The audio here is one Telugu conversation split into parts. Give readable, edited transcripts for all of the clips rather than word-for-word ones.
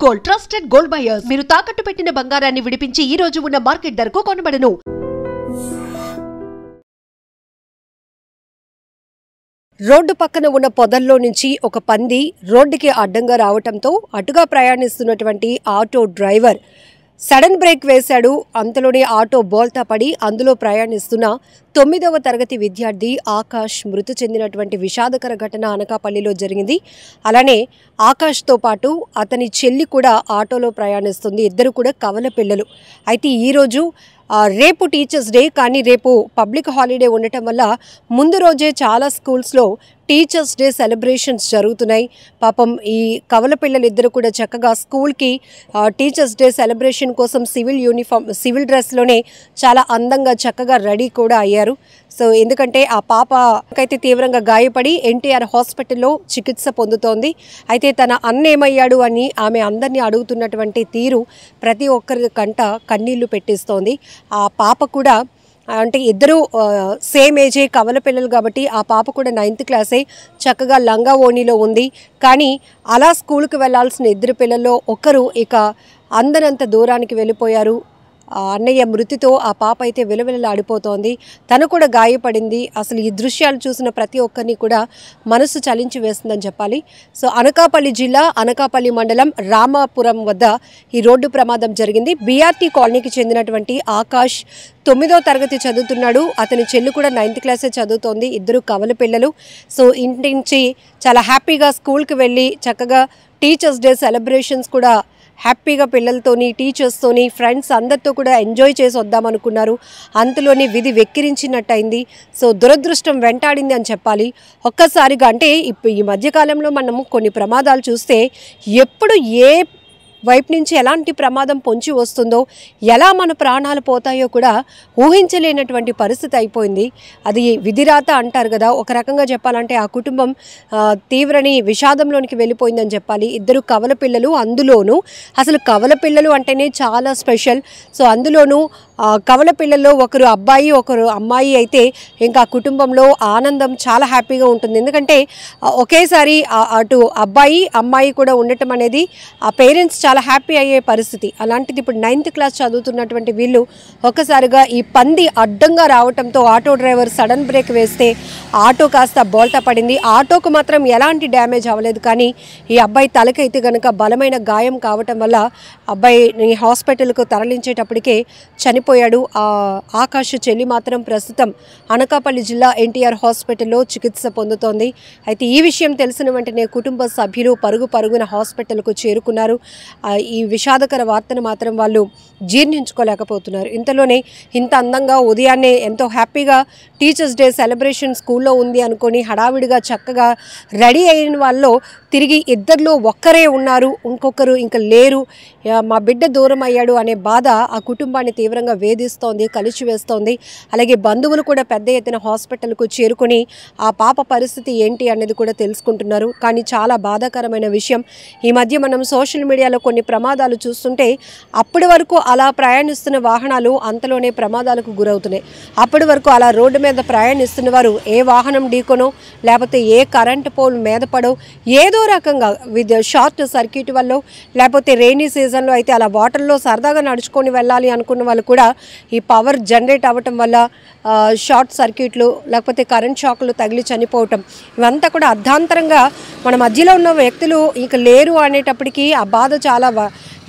Gold, trusted gold buyers. మీరు తాకట్టు పెట్టిన బంగారాన్ని విడిపించి ఈ రోజు ఉన్న మార్కెట్ ధరకు కొనబడను. రోడ్డు పక్కన ఉన్న పొదల్లో నుంచి ఒక పంది రోడ్డుకి అడ్డంగా రావటంతో అటుగా ప్రయాణిస్తున్నటువంటి ఆటో డ్రైవర్ సడన్ బ్రేక్ వేశాడు. అంతలోనే ఆటో బోల్తా పడి అందులో ప్రయాణిస్తున్న 9వ తరగతి విద్యార్థి ఆకాష్ మృతి చెందినటువంటి విషాదకర ఘటన అనకాపల్లిలో జరిగింది. అలానే ఆకాష్తో పాటు అతని చెల్లి కూడా ఆటోలో ప్రయాణిస్తుంది. ఇద్దరు కూడా కవల పిల్లలు. అయితే ఈరోజు రేపు టీచర్స్ డే, కానీ రేపు పబ్లిక్ హాలిడే ఉండటం వల్ల ముందు రోజే చాలా స్కూల్స్లో టీచర్స్ డే సెలబ్రేషన్స్ జరుగుతున్నాయి. పాపం ఈ కవల పిల్లలు ఇద్దరు కూడా చక్కగా స్కూల్కి టీచర్స్ డే సెలబ్రేషన్ కోసం సివిల్ డ్రెస్లోనే చాలా అందంగా చక్కగా రెడీ కూడా అయ్యారు. సో ఎందుకంటే ఆ పాపకైతే తీవ్రంగా గాయపడి ఎన్టీఆర్ హాస్పిటల్లో చికిత్స పొందుతోంది. అయితే తన అన్న ఏమయ్యాడు అని ఆమె అందరినీ అడుగుతున్నటువంటి తీరు ప్రతి ఒక్కరి కంట కన్నీళ్లు పెట్టిస్తోంది. ఆ పాప కూడా అంటే ఇద్దరు సేమ్ ఏజే కవల పిల్లలు కాబట్టి ఆ పాప కూడా 9th క్లాసే, చక్కగా లంగా ఓణిలో ఉంది. కానీ అలా స్కూల్కి వెళ్లాల్సిన ఇద్దరు పిల్లల్లో ఒకరు ఇక అందనంత దూరానికి వెళ్ళిపోయారు. అన్నయ్య మృతితో ఆ పాప అయితే విలవిలలాడిపోతోంది. తను కూడా గాయపడింది. అసలు ఈ దృశ్యాలు చూసిన ప్రతి ఒక్కరిని కూడా మనసు చలించి వేస్తుందని చెప్పాలి. సో అనకాపల్లి జిల్లా అనకాపల్లి మండలం రామాపురం వద్ద ఈ రోడ్డు ప్రమాదం జరిగింది. బీఆర్టీ కాలనీకి చెందినటువంటి ఆకాష్ 9వ తరగతి చదువుతున్నాడు. అతని చెల్లి కూడా 9th క్లాసే చదువుతోంది. ఇద్దరు కవల పిల్లలు. సో ఇంటి నుంచి చాలా హ్యాపీగా స్కూల్కి వెళ్ళి చక్కగా టీచర్స్ డే సెలబ్రేషన్స్ కూడా హ్యాపీగా పిల్లలతోని, టీచర్స్తోని, ఫ్రెండ్స్ అందరితో కూడా ఎంజాయ్ చేసి వద్దామనుకున్నారు. అంతలోనే విధి వెక్కిరించినట్టయింది. సో దురదృష్టం వెంటాడింది అని చెప్పాలి. ఒక్కసారిగా అంటే ఈ మధ్యకాలంలో మనము కొన్ని ప్రమాదాలు చూస్తే ఎప్పుడు ఏ వైపు నుంచి ఎలాంటి ప్రమాదం పొంచి వస్తుందో, ఎలా మన ప్రాణాలు పోతాయో కూడా ఊహించలేనటువంటి పరిస్థితి అయిపోయింది. అది విధిరాత అంటారు కదా. ఒక రకంగా చెప్పాలంటే ఆ కుటుంబం తీవ్రని విషాదంలోనికి వెళ్ళిపోయిందని చెప్పాలి. ఇద్దరు కవల పిల్లలు, అందులోనూ అసలు కవల పిల్లలు అంటేనే చాలా స్పెషల్. సో అందులోనూ కవల పిల్లల్లో ఒకరు అబ్బాయి ఒకరు అమ్మాయి అయితే ఇంకా కుటుంబంలో ఆనందం చాలా హ్యాపీగా ఉంటుంది. ఎందుకంటే ఒకేసారి అటు అబ్బాయి అమ్మాయి కూడా ఉండటం అనేది ఆ పేరెంట్స్ చాలా హ్యాపీ అయ్యే పరిస్థితి. అలాంటిది ఇప్పుడు 9th క్లాస్ చదువుతున్నటువంటి వీళ్ళు ఒక్కసారిగా ఈ పంది అడ్డంగా రావడంతో ఆటో డ్రైవర్ సడన్ బ్రేక్ వేస్తే ఆటో కాస్త బోల్తా పడింది. ఆటోకు మాత్రం ఎలాంటి డ్యామేజ్ అవ్వలేదు, కానీ ఈ అబ్బాయి తలకైతే కనుక బలమైన గాయం కావటం వల్ల అబ్బాయిని హాస్పిటల్కు తరలించేటప్పటికే చనిపోయాడు. ఆకాష్ చెల్లి మాత్రం ప్రస్తుతం అనకాపల్లి జిల్లా ఎన్టీఆర్ హాస్పిటల్లో చికిత్స పొందుతోంది. అయితే ఈ విషయం తెలిసిన వెంటనే కుటుంబ సభ్యులు పరుగున హాస్పిటల్కు చేరుకున్నారు. ఈ విషాదకర వార్తను మాత్రం వాళ్ళు జీర్ణించుకోలేకపోతున్నారు. ఇంతలోనే ఇంత అందంగా ఉదయాన్నే ఎంతో హ్యాపీగా టీచర్స్ డే సెలబ్రేషన్ స్కూల్లో ఉంది అనుకొని హడావిడిగా చక్కగా రెడీ అయిన వాళ్ళు తిరిగి ఇద్దరిలో ఒక్కరే ఉన్నారు, ఇంకొకరు ఇంకా లేరు, మా బిడ్డ దూరం అయ్యాడు అనే బాధ ఆ కుటుంబాన్ని తీవ్రంగా వేధిస్తోంది, కలిచివేస్తోంది. అలాగే బంధువులు కూడా పెద్ద ఎత్తున హాస్పిటల్కు చేరుకొని ఆ పాప పరిస్థితి ఏంటి అనేది కూడా తెలుసుకుంటున్నారు. కానీ చాలా బాధాకరమైన విషయం, ఈ మధ్య మనం సోషల్ మీడియాలో కొన్ని ప్రమాదాలు చూస్తుంటే అప్పటి వరకు అలా ప్రయాణిస్తున్న వాహనాలు అంతలోనే ప్రమాదాలకు గురవుతున్నాయి. అప్పటి వరకు అలా రోడ్డు మీద ప్రయాణిస్తున్న వారు ఏ వాహనం ఢీకొనో లేకపోతే ఏ కరెంటు పోల్ మీద పడో ఏదో రకంగా షార్ట్ సర్క్యూట్ వల్ల లేకపోతే రెయినీ సీజన్లో అయితే అలా వాటర్లో సరదాగా నడుచుకొని వెళ్ళాలి అనుకున్న వాళ్ళు కూడా ఈ పవర్ జనరేట్ అవ్వటం వల్ల షార్ట్ సర్క్యూట్లు లేకపోతే కరెంట్ షాక్లు తగిలి చనిపోవటం, ఇవంతా కూడా అర్ధాంతరంగా మన మధ్యలో ఉన్న వ్యక్తులు ఇక లేరు అనేటప్పటికీ ఆ బాధ చాలా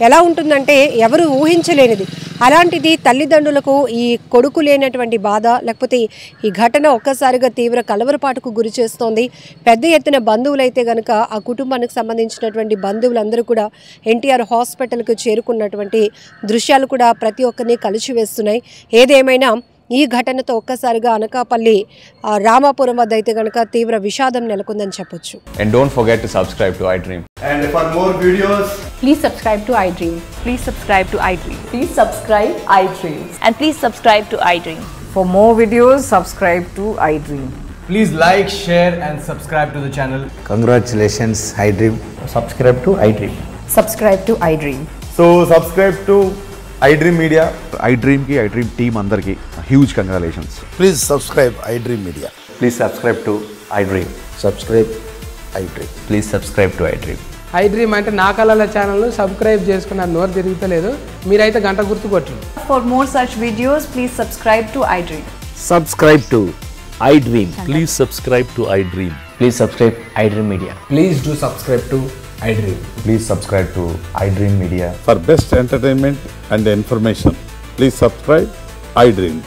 ఎలా ఉంటుందంటే ఎవరు ఊహించలేనిది. అలాంటిది తల్లిదండ్రులకు ఈ కొడుకు లేనటువంటి బాధ, లేకపోతే ఈ ఘటన ఒక్కసారిగా తీవ్ర కలవరపాటుకు గురి చేస్తోంది. పెద్ద ఎత్తున బంధువులైతే కనుక ఆ కుటుంబానికి సంబంధించినటువంటి బంధువులందరూ కూడా ఎన్టీఆర్ హాస్పిటల్కు చేరుకున్నటువంటి దృశ్యాలు కూడా ప్రతి ఒక్కరిని కలిసివేస్తున్నాయి. ఏదేమైనా ఈ ఘటనతో ఒక్కసారిగా అనకాపల్లి రామాపురం వద్ద అయితే గనుక తీవ్ర విషాదం నెలకొందని చెప్పొచ్చు. And don't forget to subscribe to iDream. And for more videos, please subscribe to iDream. Please subscribe to iDream. Please subscribe iDream. And please subscribe to iDream. For more videos, subscribe to iDream. please like, share and subscribe to the channel. Congratulations, iDream. Subscribe to iDream. Subscribe to iDream. So subscribe to iDream Media. iDream ki iDream team andarki huge congratulations. Please subscribe iDream Media. Please subscribe to iDream. Subscribe iDream. Please subscribe to iDream. I dream అంటే నా కళల ఛానల్ను సబ్స్క్రైబ్ చేసుకున్న నోరు తిరుగుతలేదు. మీరైతే గంట గుర్తు కొట్టండి. For more such videos, please subscribe to iDream. Subscribe to iDream. Please subscribe to iDream. Please subscribe iDream Media. Please do subscribe to iDream. Please subscribe to iDream Media. For best entertainment and information, please subscribe iDream.